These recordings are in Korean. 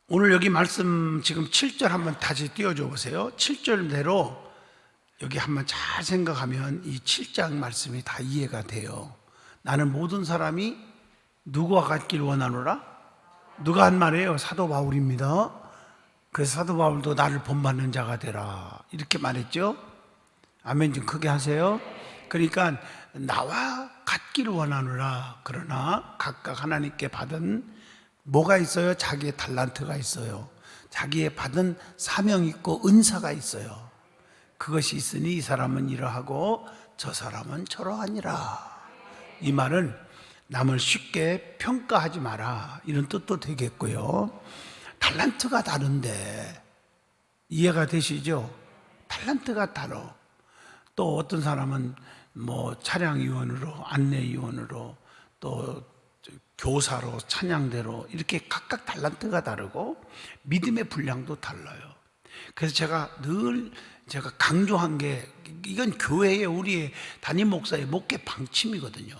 오늘 여기 말씀 지금 7절 한번 다시 띄워줘 보세요. 7절대로 여기 한번 잘 생각하면 이 7장 말씀이 다 이해가 돼요. 나는 모든 사람이 누구와 같길 원하노라? 누가 한 말이에요? 사도 바울입니다. 그래서 사도 바울도 나를 본받는 자가 되라 이렇게 말했죠. 아멘 좀 크게 하세요. 그러니까 나와 같기를 원하노라. 그러나 각각 하나님께 받은 뭐가 있어요? 자기의 달란트가 있어요. 자기의 받은 사명이 있고 은사가 있어요. 그것이 있으니 이 사람은 이러하고 저 사람은 저러하니라. 이 말은 남을 쉽게 평가하지 마라 이런 뜻도 되겠고요. 달란트가 다른데 이해가 되시죠? 달란트가 다르. 또 어떤 사람은 뭐 차량위원으로 안내위원으로 또 교사로 찬양대로 이렇게 각각 달란트가 다르고 믿음의 분량도 달라요. 그래서 제가 늘 강조한 게 이건 교회의 우리의 담임 목사의 목회 방침이거든요.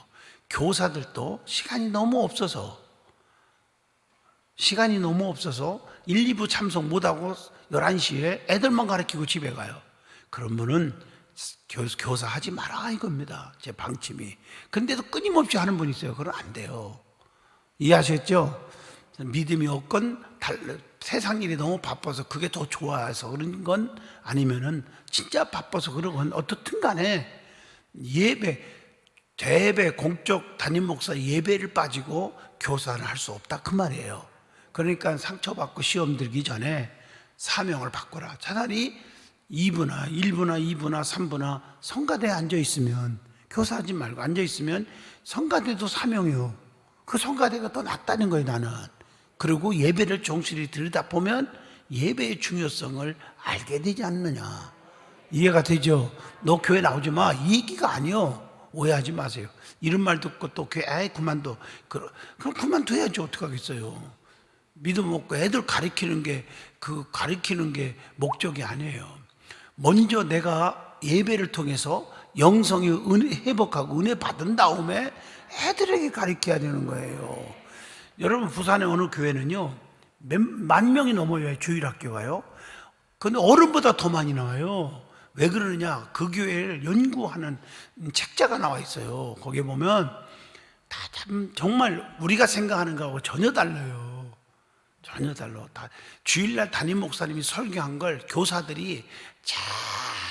교사들도 시간이 너무 없어서 1, 2부 참석 못하고 11시에 애들만 가르치고 집에 가요. 그런 분은 교사 하지 마라 이겁니다. 제 방침이. 근데도 끊임없이 하는 분이 있어요. 그건 안 돼요. 이해하셨죠? 믿음이 없건 세상 일이 너무 바빠서 그게 더 좋아서 그런 건 아니면은 진짜 바빠서 그런 건 어떻든 간에 대예배 공적 담임 목사 예배를 빠지고 교사는 할 수 없다 그 말이에요. 그러니까 상처받고 시험 들기 전에 사명을 바꿔라. 차라리 1부나 3부나 성가대에 앉아있으면 교사하지 말고 앉아있으면 성가대도 사명이요. 그 성가대가 더 낫다는 거예요 나는. 그리고 예배를 정실히 들여다보면 예배의 중요성을 알게 되지 않느냐. 이해가 되죠? 너 교회 나오지 마 이 얘기가 아니요. 오해하지 마세요. 이런 말 듣고 또 교회 그만둬. 그럼 그만둬야지 어떡하겠어요. 믿음 없고 애들 가르치는 게 목적이 아니에요. 먼저 내가 예배를 통해서 영성이 회복하고 은혜 받은 다음에 애들에게 가르쳐야 되는 거예요. 여러분 부산의 어느 교회는요 10,000명이 넘어요. 주일학교가요. 근데 어른보다 더 많이 나와요. 왜 그러느냐? 그 교회를 연구하는 책자가 나와 있어요. 거기에 보면 참 정말 우리가 생각하는 거하고 전혀 달라요. 전혀 달라. 다 주일날 담임 목사님이 설교한 걸 교사들이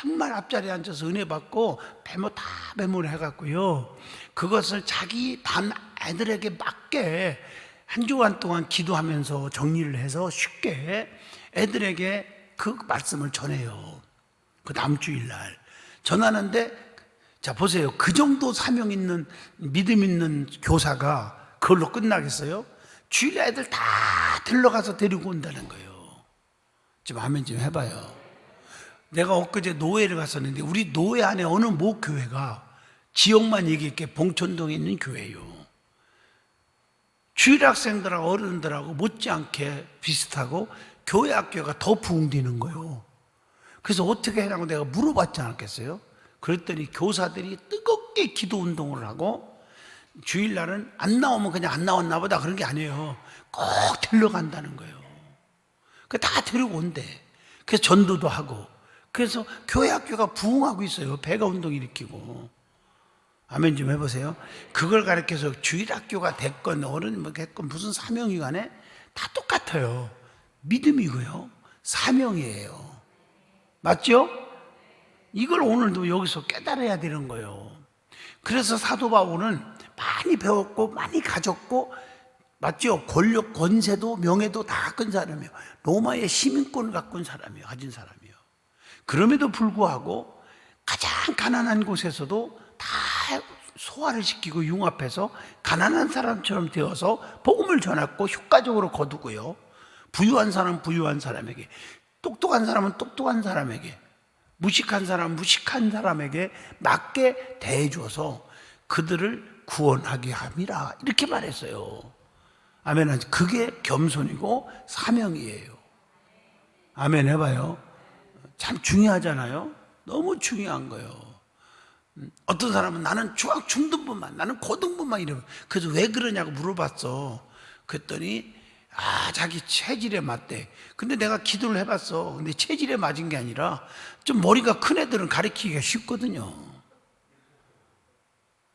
정말 앞자리에 앉아서 은혜 받고 메모를 해갖고요. 그것을 자기 반 애들에게 맞게 한 주간 동안 기도하면서 정리를 해서 쉽게 애들에게 그 말씀을 전해요. 그 다음 주일날 전하는데 자 보세요. 그 정도 사명 있는 믿음 있는 교사가 그걸로 끝나겠어요? 주일날 애들 다 들러가서 데리고 온다는 거예요. 좀 아멘 좀 해봐요. 내가 엊그제 노회를 갔었는데 우리 노회 안에 어느 모 교회가 지역만 얘기할게 봉천동에 있는 교회예요. 주일학생들하고 어른들하고 못지않게 비슷하고 교회 학교가 더 부흥되는 거예요. 그래서 어떻게 해라고 내가 물어봤지 않았겠어요? 그랬더니 교사들이 뜨겁게 기도 운동을 하고 주일날은 안 나오면 그냥 안 나왔나 보다 그런 게 아니에요. 꼭 데려간다는 거예요. 다 데리고 온대. 그래서 전도도 하고 그래서 교회 학교가 부흥하고 있어요. 배가 운동 일으키고. 아멘 좀 해보세요. 그걸 가르쳐서 주일학교가 됐건 어른 뭐 됐건 무슨 사명이 간에 다 똑같아요. 믿음이고요 사명이에요. 맞죠? 이걸 오늘도 여기서 깨달아야 되는 거예요. 그래서 사도 바울은 많이 배웠고 많이 가졌고 맞죠? 권력, 권세도 명예도 다 갖은 사람이에요. 로마의 시민권을 가진 사람이에요. 그럼에도 불구하고 가장 가난한 곳에서도 다 소화를 시키고 융합해서 가난한 사람처럼 되어서 복음을 전했고 효과적으로 거두고요. 부유한 사람은 부유한 사람에게, 똑똑한 사람은 똑똑한 사람에게, 무식한 사람은 무식한 사람에게 맞게 대해줘서 그들을 구원하게 함이라 이렇게 말했어요. 아멘. 그게 겸손이고 사명이에요. 아멘 해봐요. 참 중요하잖아요. 너무 중요한 거예요. 어떤 사람은 나는 중등부만 나는 고등부만 이래요. 그래서 왜 그러냐고 물어봤어. 그랬더니 자기 체질에 맞대. 근데 내가 기도를 해봤어. 근데 체질에 맞은 게 아니라 좀 머리가 큰 애들은 가르치기가 쉽거든요.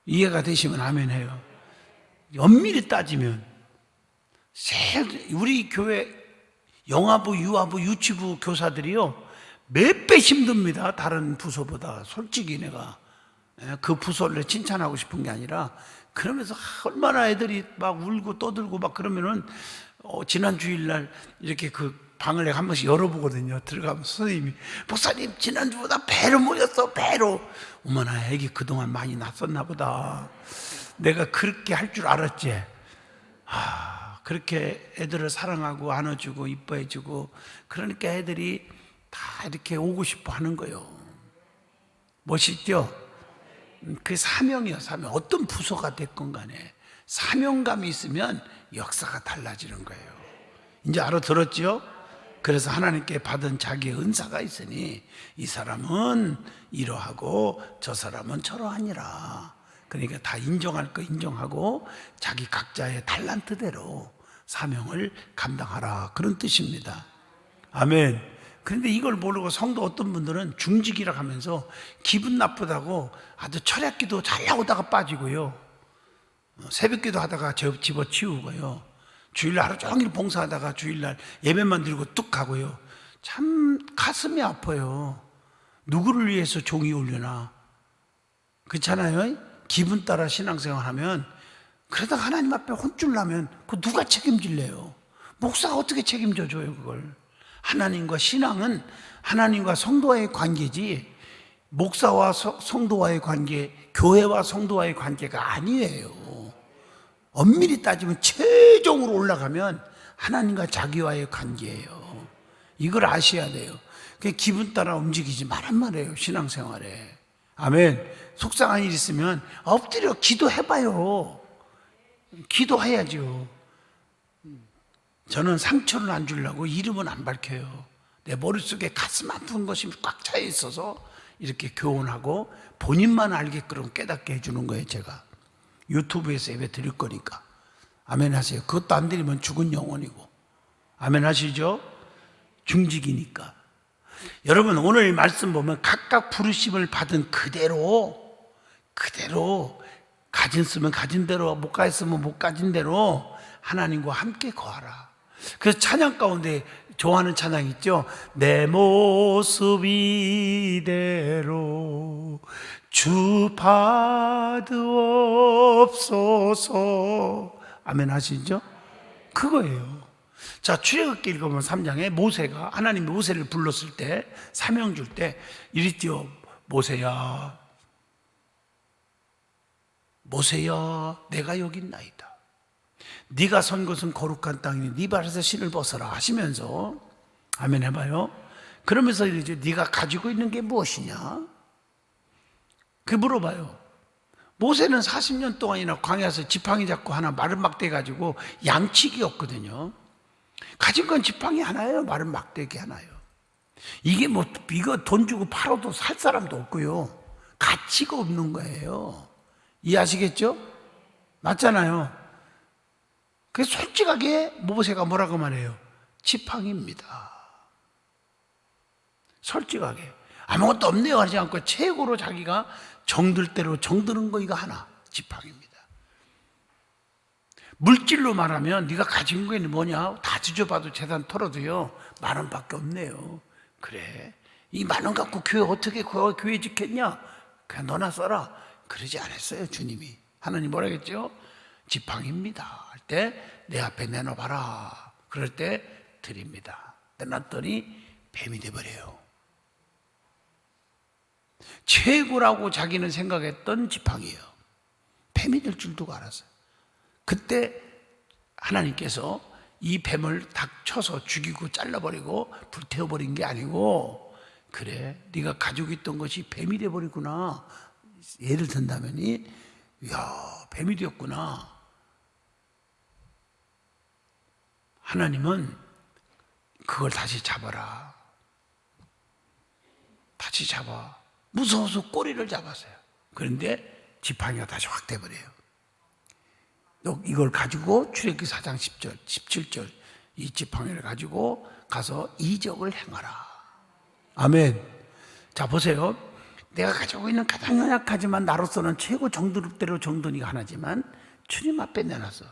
이해가 되시면 아멘 해요. 엄밀히 따지면 우리 교회 영화부, 유아부, 유치부 교사들이요 몇 배 힘듭니다. 다른 부서보다. 솔직히 내가 그 부서를 칭찬하고 싶은 게 아니라 그러면서 얼마나 애들이 막 울고 떠들고 막 그러면은 지난 주일날 이렇게 그 방을 내가 한 번씩 열어보거든요. 들어가면 선생님이 목사님 지난주보다 배로 모였어 배로. 어머나 애기 그동안 많이 났었나 보다. 내가 그렇게 할 줄 알았지. 그렇게 애들을 사랑하고 안아주고 이뻐해주고 그러니까 애들이 다 이렇게 오고 싶어 하는 거예요. 멋있죠? 그 사명이요. 사명. 어떤 부서가 됐건 간에 사명감이 있으면 역사가 달라지는 거예요. 이제 알아들었죠? 그래서 하나님께 받은 자기의 은사가 있으니 이 사람은 이러하고 저 사람은 저러하니라. 그러니까 다 인정할 거 인정하고 자기 각자의 달란트대로 사명을 감당하라. 그런 뜻입니다. 아멘. 그런데 이걸 모르고 성도 어떤 분들은 중직이라 하면서 기분 나쁘다고 아주 철학기도 잘 나오다가 빠지고요. 새벽기도 하다가 집어치우고요. 주일날 하루 종일 봉사하다가 주일날 예배만 들고 뚝 가고요. 참 가슴이 아파요. 누구를 위해서 종이 올려나. 그렇잖아요. 기분 따라 신앙생활 하면 그러다가 하나님 앞에 혼쭐 나면 그 누가 책임질래요? 목사가 어떻게 책임져줘요 그걸. 하나님과 신앙은 하나님과 성도와의 관계지 목사와 성도와의 관계, 교회와 성도와의 관계가 아니에요. 엄밀히 따지면 최종으로 올라가면 하나님과 자기와의 관계예요. 이걸 아셔야 돼요. 그냥 기분 따라 움직이지 말란 말이에요. 신앙생활에. 아멘. 속상한 일 있으면 엎드려 기도해봐요. 기도해야죠. 저는 상처를 안 주려고 이름은 안 밝혀요. 내 머릿속에 가슴 아픈 것이 꽉 차 있어서 이렇게 교훈하고 본인만 알게끔 깨닫게 해주는 거예요. 제가 유튜브에서 예배 드릴 거니까. 아멘 하세요. 그것도 안 드리면 죽은 영혼이고. 아멘 하시죠? 중직이니까. 여러분 오늘 말씀 보면 각각 부르심을 받은 그대로 가졌으면 가진 대로 못 가졌으면 못 가진 대로 하나님과 함께 거하라. 그래서 찬양 가운데 좋아하는 찬양 있죠? 내 모습 이대로 주 받으옵소서. 아멘 하시죠? 그거예요. 자, 출애굽기 읽어보면 3장에 모세가 하나님이 모세를 불렀을 때 사명 줄 때 이랬죠. 모세야 내가 여기 있나이다. 네가 선 곳은 거룩한 땅이니 네 발에서 신을 벗어라 하시면서 아멘 해봐요. 그러면서 이제 네가 가지고 있는 게 무엇이냐? 그 물어봐요. 모세는 40년 동안이나 광야에서 지팡이 잡고 하나 마른 막대 가지고 양치기였거든요. 가진 건 지팡이 하나예요. 마른 막대기 하나예요. 이게 이거 돈 주고 팔아도 살 사람도 없고요. 가치가 없는 거예요. 이해하시겠죠? 맞잖아요. 그래서 솔직하게 모세가 뭐라고 말해요? 지팡이입니다. 솔직하게. 아무것도 없네요 하지 않고 최고로 자기가 정들 대로 정드는 거 이거 하나, 지팡이입니다. 물질로 말하면 네가 가진 게 뭐냐? 다 뒤져봐도 재산 털어도요 10,000원밖에 없네요. 그래, 이 10,000원 갖고 교회 어떻게 교회 짓겠냐? 그냥 너나 써라. 그러지 않았어요. 주님이. 하나님 뭐라 했죠? 지팡이입니다 할 때 내 앞에 내놔봐라. 그럴 때 드립니다. 내놨더니 뱀이 돼버려요. 최고라고 자기는 생각했던 지팡이에요. 뱀이 될 줄도 알았어요. 그때 하나님께서 이 뱀을 닥쳐서 죽이고 잘라버리고 불태워버린 게 아니고, 그래 네가 가지고 있던 것이 뱀이 돼버리구나. 예를 든다면이 이야 뱀이 되었구나. 하나님은 그걸 다시 잡아라. 다시 잡아. 무서워서 꼬리를 잡았어요. 그런데 지팡이가 다시 확 돼버려요. 이걸 가지고 출애굽기 4장 10절 17절 이 지팡이를 가지고 가서 이적을 행하라. 아멘. 자, 보세요. 내가 가지고 있는 가장 연약하지만 나로서는 최고 정도대로 정도니가 하나지만 주님 앞에 내놨어.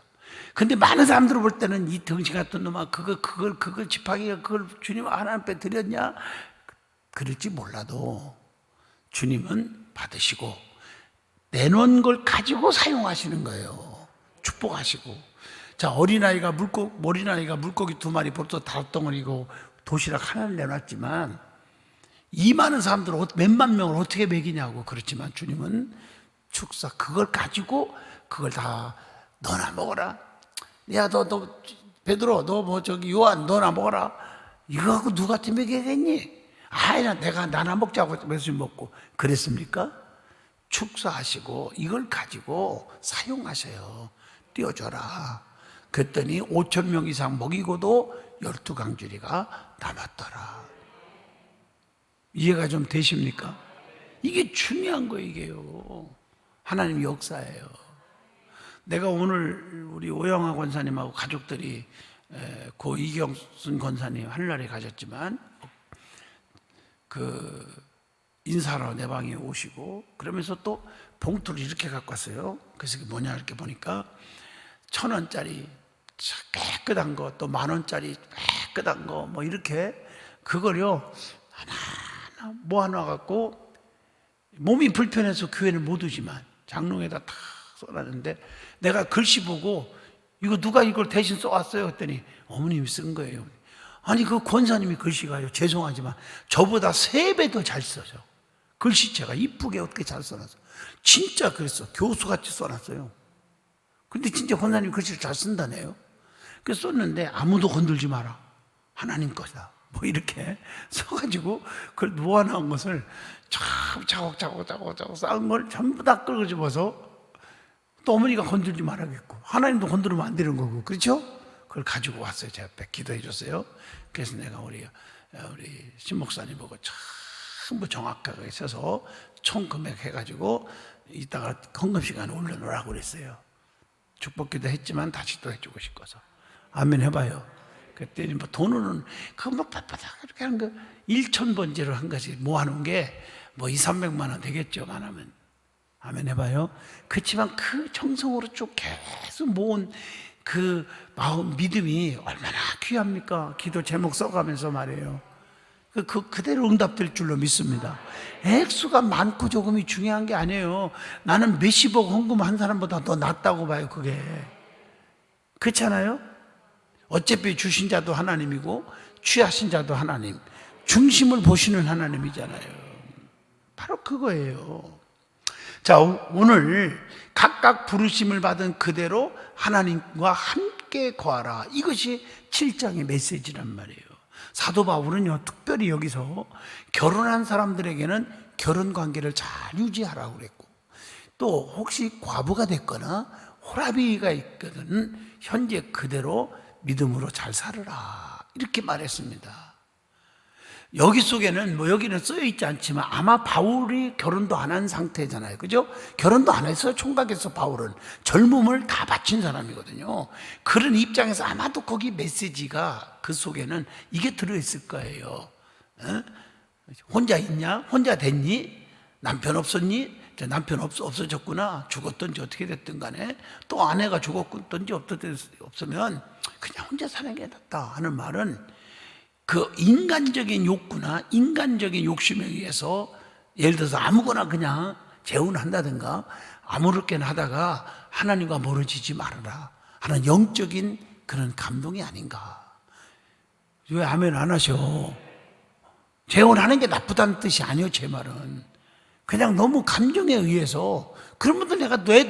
근데 많은 사람들 볼 때는 이 덩치 같은 놈아 그걸 지팡이가 그걸 주님 하나님 앞에 드렸냐? 그럴지 몰라도 주님은 받으시고 내놓은 걸 가지고 사용하시는 거예요. 축복하시고. 자, 어린아이가 물고기 2마리 벌써 5덩어리고 도시락 하나를 내놨지만 이 많은 사람들을 몇만 명을 어떻게 먹이냐고. 그렇지만 주님은 축사 그걸 가지고 그걸 다 너나 먹어라. 야, 너 베드로, 요한, 너나 먹어라. 이거 하고 누구한테 먹여야겠니? 내가 나나 먹자고 몇술 먹고 그랬습니까? 축사하시고 이걸 가지고 사용하셔요. 띄워줘라. 그랬더니 5,000명 이상 먹이고도 12강주리가 남았더라. 이해가 좀 되십니까? 이게 중요한 거예요. 이게요. 하나님 역사예요. 내가 오늘 우리 오영하 권사님하고 가족들이 고 이경순 권사님 하늘나라에 가셨지만 그 인사하러 내 방에 오시고 그러면서 또 봉투를 이렇게 갖고 왔어요. 그래서 이게 뭐냐 이렇게 보니까 1,000원짜리 깨끗한 거, 또 10,000원짜리 깨끗한 거 뭐 이렇게 그걸요 하나하나 모아놔갖고 몸이 불편해서 교회를 못 오지만 장롱에다 다 써놨는데 내가 글씨 보고 이거 누가 이걸 대신 써왔어요? 했더니 어머님이 쓴 거예요. 아니 그 권사님이 글씨가요 죄송하지만 저보다 3배 더 잘 써죠. 글씨체가 이쁘게 어떻게 잘 써놨어. 진짜 그랬어. 교수같이 써놨어요. 근데 진짜 권사님이 글씨를 잘 쓴다네요. 그래서 썼는데 아무도 건들지 마라. 하나님 것이다. 뭐 이렇게 써가지고 그걸 모아놓은 것을 차곡차곡 쌓은 걸 전부 다 끌어집어서 또 어머니가 건들지 말아야겠고 하나님도 건드리면 안 되는 거고 그렇죠? 그걸 가지고 왔어요. 제 앞에 기도해 줬어요. 그래서 내가 우리 신목사님 보고 전부 정확하게 써서 총 금액 해가지고 이따가 헌금 시간에 올려놓으라고 그랬어요. 축복기도 했지만 다시 또 해주고 싶어서. 아멘 해봐요. 그랬더니 뭐 돈으로는 그거 뭐 바빠다 그렇게 하는 거 1,000번째로 한 것이 모아놓은 게 뭐 200~300만 원 되겠죠. 많으면. 아멘 해봐요. 그렇지만 그 정성으로 쭉 계속 모은 그 마음 믿음이 얼마나 귀합니까? 기도 제목 써가면서 말이에요. 그대로 응답될 줄로 믿습니다. 액수가 많고 조금이 중요한 게 아니에요. 나는 몇십억 헌금한 사람보다 더 낫다고 봐요. 그게 그렇잖아요. 어차피 주신 자도 하나님이고 취하신 자도 하나님, 중심을 보시는 하나님이잖아요. 바로 그거예요. 자, 오늘 각각 부르심을 받은 그대로 하나님과 함께 거하라. 이것이 7장의 메시지란 말이에요. 사도 바울은요, 특별히 여기서 결혼한 사람들에게는 결혼 관계를 잘 유지하라고 그랬고, 또 혹시 과부가 됐거나 호라비가 있거든 현재 그대로 믿음으로 잘 살으라. 이렇게 말했습니다. 여기 속에는 여기는 쓰여 있지 않지만 아마 바울이 결혼도 안 한 상태잖아요. 그죠? 결혼도 안 했어요. 총각에서 바울은 젊음을 다 바친 사람이거든요. 그런 입장에서 아마도 거기 메시지가 그 속에는 이게 들어있을 거예요. 혼자 있냐? 혼자 됐니? 남편 없었니? 남편 없어졌구나. 죽었든지 어떻게 됐든 간에 또 아내가 죽었든지 없으면 그냥 혼자 사는 게 낫다 하는 말은 그 인간적인 욕구나 인간적인 욕심에 의해서 예를 들어서 아무거나 그냥 재혼한다든가 아무렇게나 하다가 하나님과 멀어지지 말아라 하는 영적인 그런 감동이 아닌가. 왜 아멘 안 하셔? 재혼하는 게 나쁘다는 뜻이 아니에요. 제 말은 그냥 너무 감정에 의해서 그런 분들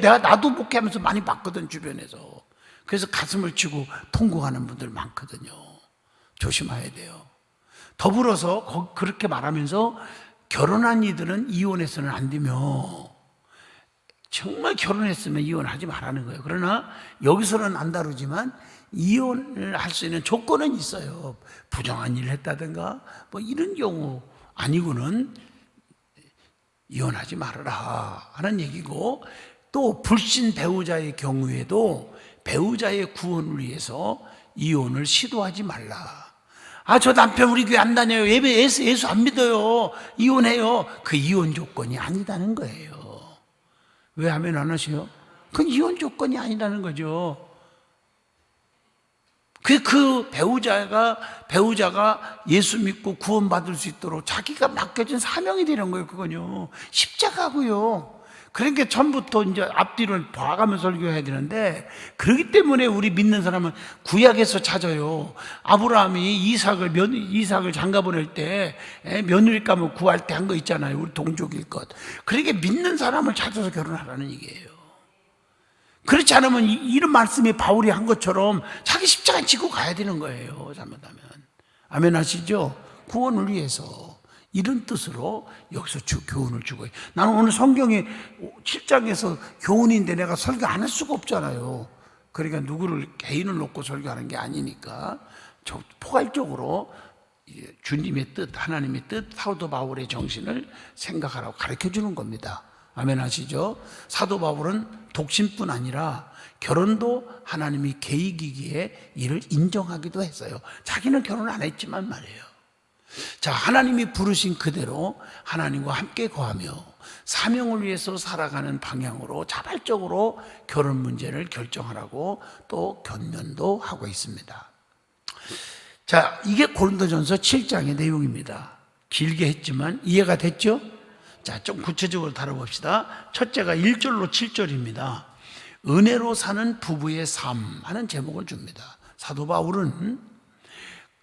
내가 나도 목회하면서 많이 봤거든. 주변에서. 그래서 가슴을 치고 통곡하는 분들 많거든요. 조심해야 돼요. 더불어서 그렇게 말하면서 결혼한 이들은 이혼해서는 안 되며 정말 결혼했으면 이혼하지 말라는 거예요. 그러나 여기서는 안 다루지만 이혼을 할 수 있는 조건은 있어요. 부정한 일을 했다든가 뭐 이런 경우 아니고는 이혼하지 말아라 하는 얘기고, 또 불신 배우자의 경우에도 배우자의 구원을 위해서 이혼을 시도하지 말라. 아, 저 남편 우리 교회 안 다녀요. 예배 예수 안 믿어요. 이혼해요. 그 이혼 조건이 아니다는 거예요. 왜 하면 안 하세요? 그건 이혼 조건이 아니라는 거죠. 그 배우자가 예수 믿고 구원받을 수 있도록 자기가 맡겨진 사명이 되는 거예요. 그건요. 십자가고요. 그러니까 처음부터 이제 앞뒤를 봐가면서 설교해야 되는데, 그렇기 때문에 우리 믿는 사람은 구약에서 찾아요. 아브라함이 이삭을 장가 보낼 때 며느리감을 구할 때 한 거 있잖아요. 우리 동족일 것. 그러니까 믿는 사람을 찾아서 결혼하라는 얘기예요. 그렇지 않으면 이런 말씀이 바울이 한 것처럼 자기 십자가 지고 가야 되는 거예요. 잘못하면. 아멘 하시죠? 구원을 위해서 이런 뜻으로 여기서 교훈을 주고, 나는 오늘 성경이 7장에서 교훈인데 내가 설교 안 할 수가 없잖아요. 그러니까 누구를 개인을 놓고 설교하는 게 아니니까 포괄적으로 주님의 뜻, 하나님의 뜻, 사도 바울의 정신을 생각하라고 가르쳐 주는 겁니다. 아멘 하시죠? 사도 바울은 독신뿐 아니라 결혼도 하나님이 계획이기에 이를 인정하기도 했어요. 자기는 결혼 안 했지만 말이에요. 자, 하나님이 부르신 그대로 하나님과 함께 거하며 사명을 위해서 살아가는 방향으로 자발적으로 결혼 문제를 결정하라고 또 권면도 하고 있습니다. 자, 이게 고린도전서 7장의 내용입니다. 길게 했지만 이해가 됐죠? 자, 좀 구체적으로 다뤄봅시다. 첫째가 1절로 7절입니다. 은혜로 사는 부부의 삶 하는 제목을 줍니다. 사도 바울은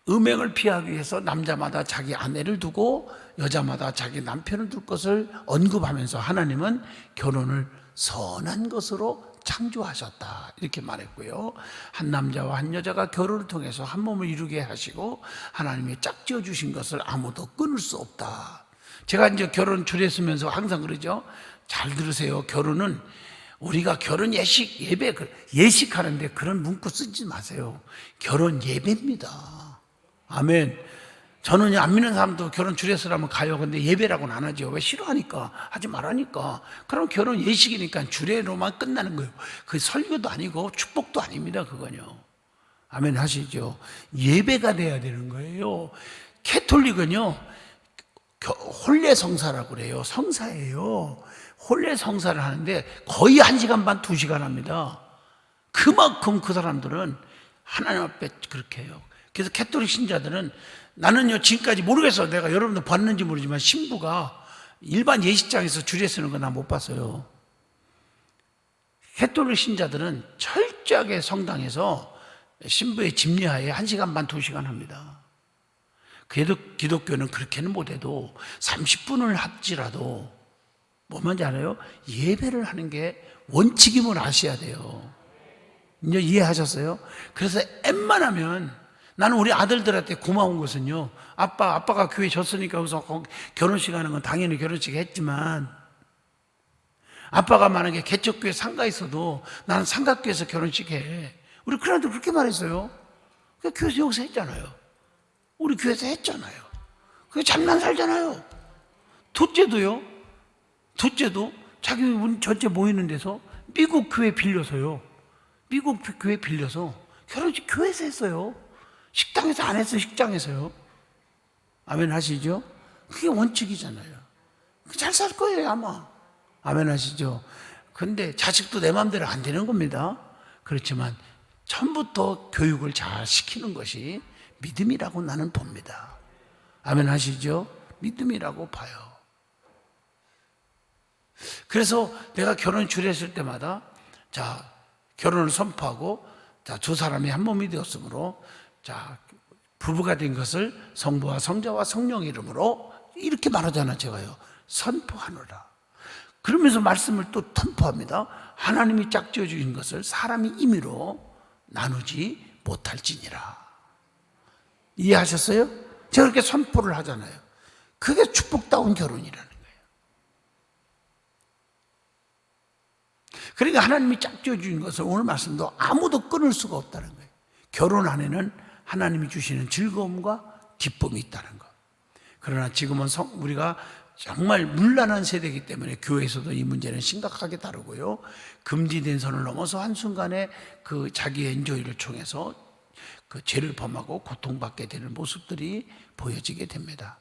음행을 피하기 위해서 남자마다 자기 아내를 두고 여자마다 자기 남편을 둘 것을 언급하면서 하나님은 결혼을 선한 것으로 창조하셨다 이렇게 말했고요. 한 남자와 한 여자가 결혼을 통해서 한 몸을 이루게 하시고 하나님이 짝지어 주신 것을 아무도 끊을 수 없다. 제가 이제 결혼 주례 쓰면서 항상 그러죠. 잘 들으세요. 결혼은 우리가 결혼 예식하는데 그런 문구 쓰지 마세요. 결혼 예배입니다. 아멘. 저는 안 믿는 사람도 결혼 주례서라면 가요. 근데 예배라고는 안 하죠. 왜? 싫어하니까, 하지 말라니까. 그럼 결혼 예식이니까 주례로만 끝나는 거예요. 그 설교도 아니고 축복도 아닙니다. 그건요. 아멘 하시죠. 예배가 돼야 되는 거예요. 캐톨릭은요 혼례 성사라고 그래요. 성사예요. 혼례 성사를 하는데 거의 1시간 반, 2시간 합니다. 그만큼 그 사람들은 하나님 앞에 그렇게 해요. 그래서 캐톨릭 신자들은, 나는요 지금까지 모르겠어요. 내가 여러분들 봤는지 모르지만 신부가 일반 예식장에서 주례 쓰는 거 나 못 봤어요. 캐톨릭 신자들은 철저하게 성당에서 신부의 집례하에 1시간 반, 2시간 합니다. 그래도 기독교는 그렇게는 못해도 30분을 할지라도 뭐만지 알아요? 예배를 하는 게 원칙임을 아셔야 돼요. 이제 이해하셨어요? 그래서 웬만하면, 나는 우리 아들들한테 고마운 것은요, 아빠가 교회 졌으니까 여기서 결혼식 하는 건 당연히 결혼식 했지만, 아빠가 만약에 개척교회 상가 있어도 나는 상가교회에서 결혼식 해. 우리 큰아들 그렇게 말했어요. 교회에서 여기서 했잖아요. 우리 교회에서 했잖아요. 그게 잠만 살잖아요. 둘째도 자기 전체 모이는 데서 미국 교회 빌려서요. 미국 교회 빌려서 결혼식 교회에서 했어요. 식당에서 안 했어요. 식장에서요. 아멘 하시죠? 그게 원칙이잖아요. 잘 살 거예요 아마. 아멘 하시죠? 근데 자식도 내 마음대로 안 되는 겁니다. 그렇지만 처음부터 교육을 잘 시키는 것이 믿음이라고 나는 봅니다. 아멘 하시죠? 믿음이라고 봐요. 그래서 내가 결혼 주례했을 때마다, 자, 결혼을 선포하고, 자, 두 사람이 한 몸이 되었으므로, 자, 부부가 된 것을 성부와 성자와 성령 이름으로 이렇게 말하잖아요. 제가요, 선포하노라. 그러면서 말씀을 또 선포합니다. 하나님이 짝지어 주신 것을 사람이 임의로 나누지 못할지니라. 이해하셨어요? 제가 그렇게 선포를 하잖아요. 그게 축복다운 결혼이라는 거예요. 그러니까 하나님이 짝지어 주신 것을 오늘 말씀도 아무도 끊을 수가 없다는 거예요. 결혼 안에는 하나님이 주시는 즐거움과 기쁨이 있다는 것. 그러나 지금은 우리가 정말 문란한 세대이기 때문에 교회에서도 이 문제는 심각하게 다루고요. 금지된 선을 넘어서 한순간에 그 자기의 엔조이를 통해서 그 죄를 범하고 고통받게 되는 모습들이 보여지게 됩니다.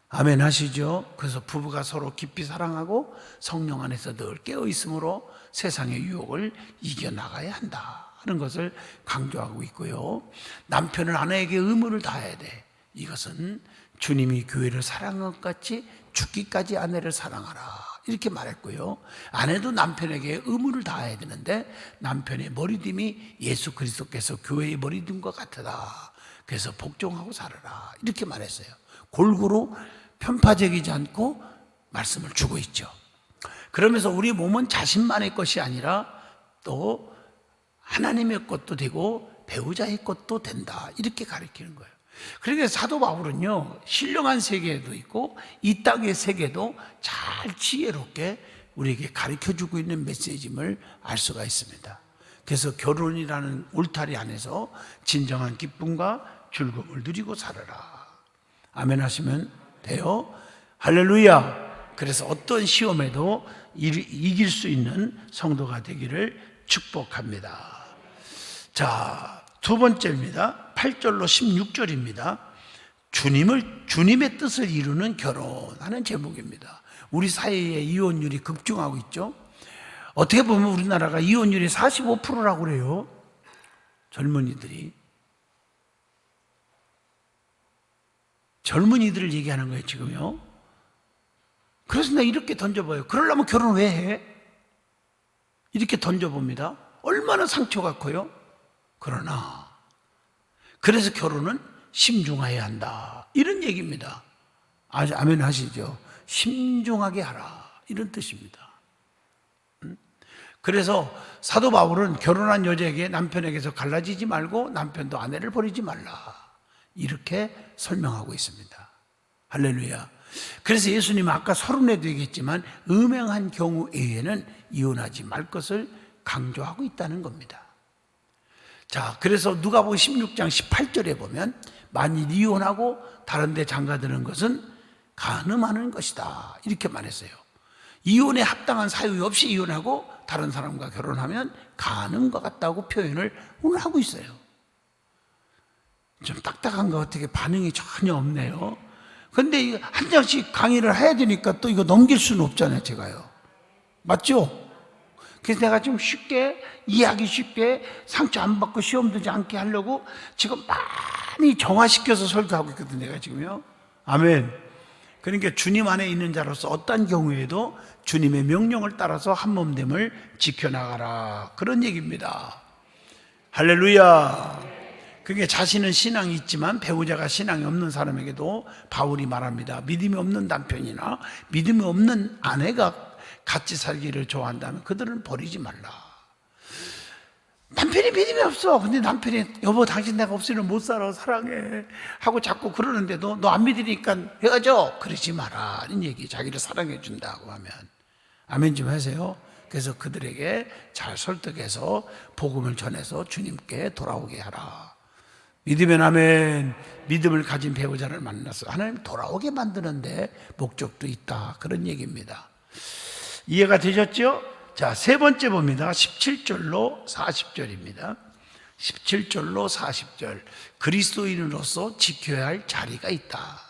아멘 하시죠? 그래서 부부가 서로 깊이 사랑하고 성령 안에서 늘 깨어 있으므로 세상의 유혹을 이겨나가야 한다 하는 것을 강조하고 있고요. 남편은 아내에게 의무를 다해야 돼. 이것은 주님이 교회를 사랑한 것 같이 죽기까지 아내를 사랑하라 이렇게 말했고요. 아내도 남편에게 의무를 다해야 되는데 남편의 머리됨이 예수 그리스도께서 교회의 머리됨과 같으다. 그래서 복종하고 살아라 이렇게 말했어요. 골고루 편파적이지 않고 말씀을 주고 있죠. 그러면서 우리 몸은 자신만의 것이 아니라 또 하나님의 것도 되고 배우자의 것도 된다 이렇게 가르치는 거예요. 그러니까 사도 바울은요, 신령한 세계도 있고 이 땅의 세계도 잘 지혜롭게 우리에게 가르쳐주고 있는 메시지임을 알 수가 있습니다. 그래서 결혼이라는 울타리 안에서 진정한 기쁨과 즐거움을 누리고 살아라. 아멘 하시면 돼요. 할렐루야. 그래서 어떤 시험에도 이길 수 있는 성도가 되기를 축복합니다. 자, 두 번째입니다. 8절로 16절입니다. 주님의 뜻을 이루는 결혼하는 제목입니다. 우리 사회의 이혼율이 급증하고 있죠. 어떻게 보면 우리나라가 이혼율이 45%라고 그래요. 젊은이들을 얘기하는 거예요 지금요. 그래서 내가 이렇게 던져봐요. 그러려면 결혼 왜 해? 이렇게 던져봅니다. 얼마나 상처가 커요. 그러나 그래서 결혼은 심중해야 한다 이런 얘기입니다. 아멘 하시죠? 심중하게 하라 이런 뜻입니다. 그래서 사도 바울은 결혼한 여자에게 남편에게서 갈라지지 말고 남편도 아내를 버리지 말라 이렇게 설명하고 있습니다. 할렐루야. 그래서 예수님은 아까 서론에도 얘기했지만 음행한 경우 외에는 이혼하지 말 것을 강조하고 있다는 겁니다. 자, 그래서 누가복음 16장 18절에 보면 만일 이혼하고 다른 데 장가드는 것은 간음하는 것이다 이렇게 말했어요. 이혼에 합당한 사유 없이 이혼하고 다른 사람과 결혼하면 간음과 같다고 표현을 오늘 하고 있어요. 좀 딱딱한 거 어떻게 반응이 전혀 없네요. 근데 한 장씩 강의를 해야 되니까 또 이거 넘길 수는 없잖아요 제가요. 맞죠? 그래서 내가 좀 쉽게 이해하기 쉽게 상처 안 받고 시험 들지 않게 하려고 지금 많이 정화시켜서 설교하고 있거든요 내가 지금요. 아멘. 그러니까 주님 안에 있는 자로서 어떤 경우에도 주님의 명령을 따라서 한몸됨을 지켜나가라 그런 얘기입니다. 할렐루야. 그게 자신은 신앙이 있지만 배우자가 신앙이 없는 사람에게도 바울이 말합니다. 믿음이 없는 남편이나 믿음이 없는 아내가 같이 살기를 좋아한다면 그들은 버리지 말라. 남편이 믿음이 없어. 근데 남편이 여보 당신 내가 없으면 못 살아 사랑해 하고 자꾸 그러는데도 너 안 믿으니까 헤어져 그러지 마라 이런 얘기. 자기를 사랑해 준다고 하면 아멘 좀 하세요. 그래서 그들에게 잘 설득해서 복음을 전해서 주님께 돌아오게 하라. 믿으면 아멘. 믿음을 가진 배우자를 만나서 하나님 돌아오게 만드는데 목적도 있다 그런 얘기입니다. 이해가 되셨죠? 자, 세 번째 봅니다. 17절로 40절입니다. 17절로 40절. 그리스도인으로서 지켜야 할 자리가 있다.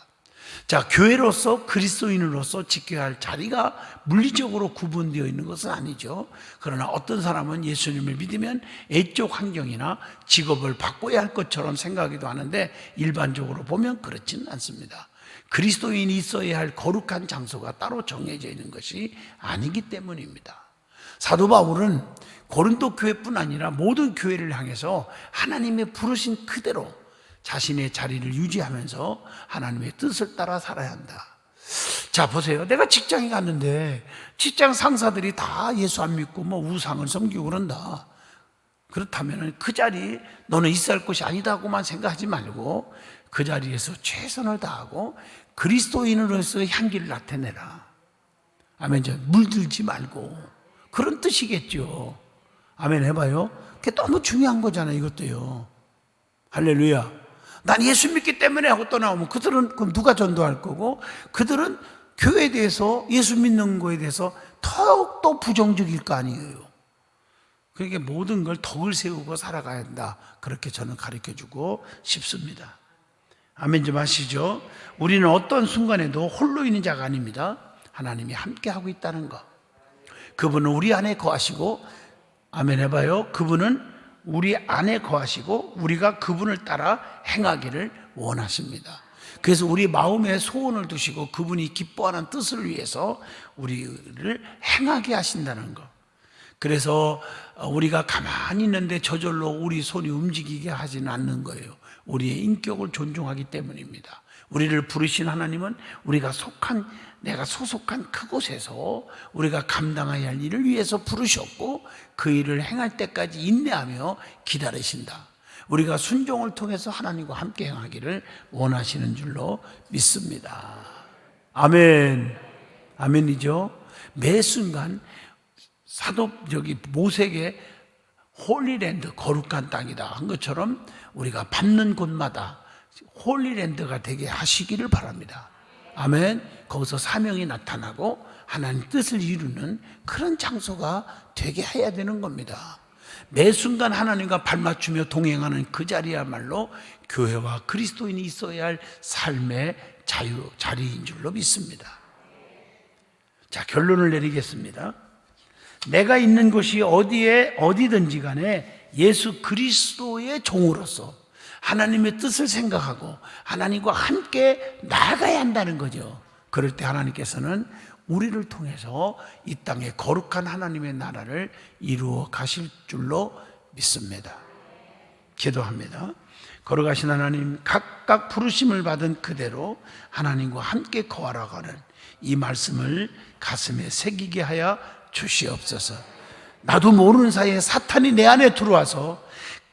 자, 교회로서 그리스도인으로서 지켜야 할 자리가 물리적으로 구분되어 있는 것은 아니죠. 그러나 어떤 사람은 예수님을 믿으면 애적 환경이나 직업을 바꿔야 할 것처럼 생각하기도 하는데 일반적으로 보면 그렇지는 않습니다. 그리스도인이 있어야 할 거룩한 장소가 따로 정해져 있는 것이 아니기 때문입니다. 사도 바울은 고린도 교회뿐 아니라 모든 교회를 향해서 하나님의 부르신 그대로 자신의 자리를 유지하면서 하나님의 뜻을 따라 살아야 한다. 자, 보세요. 내가 직장에 갔는데 직장 상사들이 다 예수 안 믿고 뭐 우상을 섬기고 그런다. 그렇다면 그 자리 너는 있어야 할 것이 아니다고만 생각하지 말고 그 자리에서 최선을 다하고 그리스도인으로서의 향기를 나타내라. 아멘. 물들지 말고 그런 뜻이겠죠. 아멘 해봐요. 그게 너무 중요한 거잖아요. 이것도요. 할렐루야. 난 예수 믿기 때문에 하고 떠나오면 그들은 그럼 누가 전도할 거고 그들은 교회에 대해서 예수 믿는 거에 대해서 더욱더 부정적일 거 아니에요. 그러니까 모든 걸 덕을 세우고 살아가야 한다. 그렇게 저는 가르쳐주고 싶습니다. 아멘 좀 하시죠. 우리는 어떤 순간에도 홀로 있는 자가 아닙니다. 하나님이 함께하고 있다는 것. 그분은 우리 안에 거하시고, 아멘 해봐요. 그분은 우리 안에 거하시고 우리가 그분을 따라 행하기를 원하십니다. 그래서 우리 마음에 소원을 두시고 그분이 기뻐하는 뜻을 위해서 우리를 행하게 하신다는 것. 그래서 우리가 가만히 있는데 저절로 우리 손이 움직이게 하지는 않는 거예요. 우리의 인격을 존중하기 때문입니다. 우리를 부르신 하나님은 내가 소속한 그곳에서 우리가 감당해야 할 일을 위해서 부르셨고 그 일을 행할 때까지 인내하며 기다리신다. 우리가 순종을 통해서 하나님과 함께 행하기를 원하시는 줄로 믿습니다. 아멘. 아멘이죠. 매 순간 모세에게 홀리랜드, 거룩한 땅이다 한 것처럼 우리가 밟는 곳마다 홀리랜드가 되게 하시기를 바랍니다. 아멘. 거기서 사명이 나타나고 하나님 뜻을 이루는 그런 장소가 되게 해야 되는 겁니다. 매 순간 하나님과 발맞추며 동행하는 그 자리야말로 교회와 그리스도인이 있어야 할 삶의 자리인 줄로 믿습니다. 자, 결론을 내리겠습니다. 내가 있는 곳이 어디든지 간에 예수 그리스도의 종으로서 하나님의 뜻을 생각하고 하나님과 함께 나아가야 한다는 거죠. 그럴 때 하나님께서는 우리를 통해서 이 땅에 거룩한 하나님의 나라를 이루어 가실 줄로 믿습니다. 기도합니다. 거룩하신 하나님, 각각 부르심을 받은 그대로 하나님과 함께 거하라가는 이 말씀을 가슴에 새기게 하여 주시옵소서. 나도 모르는 사이에 사탄이 내 안에 들어와서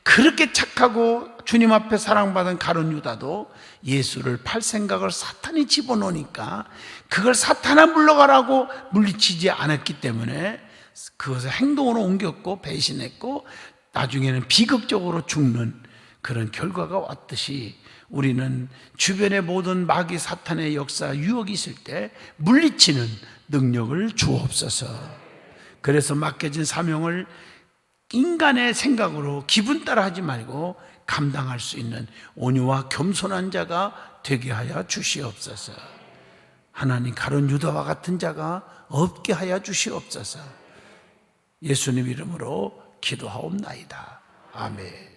그렇게 착하고 주님 앞에 사랑받은 가룟 유다도 예수를 팔 생각을 사탄이 집어넣으니까 그걸 사탄아 물러가라고 물리치지 않았기 때문에 그것을 행동으로 옮겼고 배신했고 나중에는 비극적으로 죽는 그런 결과가 왔듯이 우리는 주변의 모든 마귀 사탄의 역사 유혹이 있을 때 물리치는 능력을 주옵소서. 그래서 맡겨진 사명을 인간의 생각으로 기분 따라 하지 말고 감당할 수 있는 온유와 겸손한 자가 되게 하여 주시옵소서. 하나님, 가룟 유다와 같은 자가 없게 하여 주시옵소서. 예수님 이름으로 기도하옵나이다. 아멘.